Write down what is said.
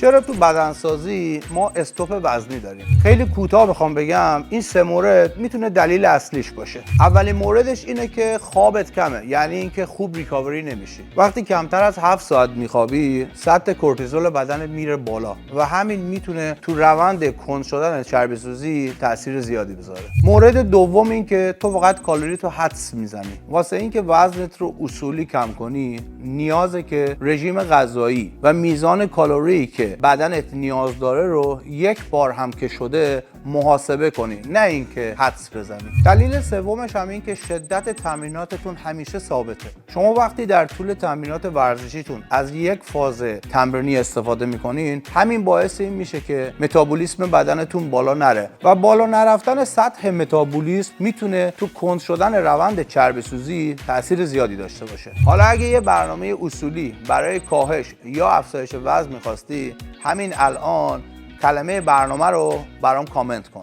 چرا تو بدنسازی ما استوپ وزنی داریم؟ خیلی کوتاه بخوام بگم این سه مورد میتونه دلیل اصلیش باشه. اولین موردش اینه که خوابت کمه، یعنی اینکه خوب ریکاوری نمیشی. وقتی کمتر از 7 ساعت میخوابی سطح کورتیزول بدنت میره بالا و همین میتونه تو روند کند شدن چربی سوزی تاثیر زیادی بذاره. مورد دوم این که تو فقط کالری تو حدس میزنی. واسه اینکه وزنت رو اصولی کم کنی نیازه که رژیم غذایی و میزان کالری که بدنت نیاز داره رو یک بار هم که شده محاسبه کنی، نه اینکه حدس بزنی. دلیل سومش هم این که شدت تمریناتتون همیشه ثابته. شما وقتی در طول تمرینات ورزشیتون از یک فاز تمرینی استفاده میکنین، همین باعث این میشه که متابولیسم بدنتون بالا نره و بالا نرفتن سطح متابولیسم میتونه تو کند شدن روند چربی سوزی تاثیر زیادی داشته باشه. حالا اگه یه برنامه اصولی برای کاهش یا افزایش وزن میخواستی، همین الان کلمه برنامه رو برام کامنت کن.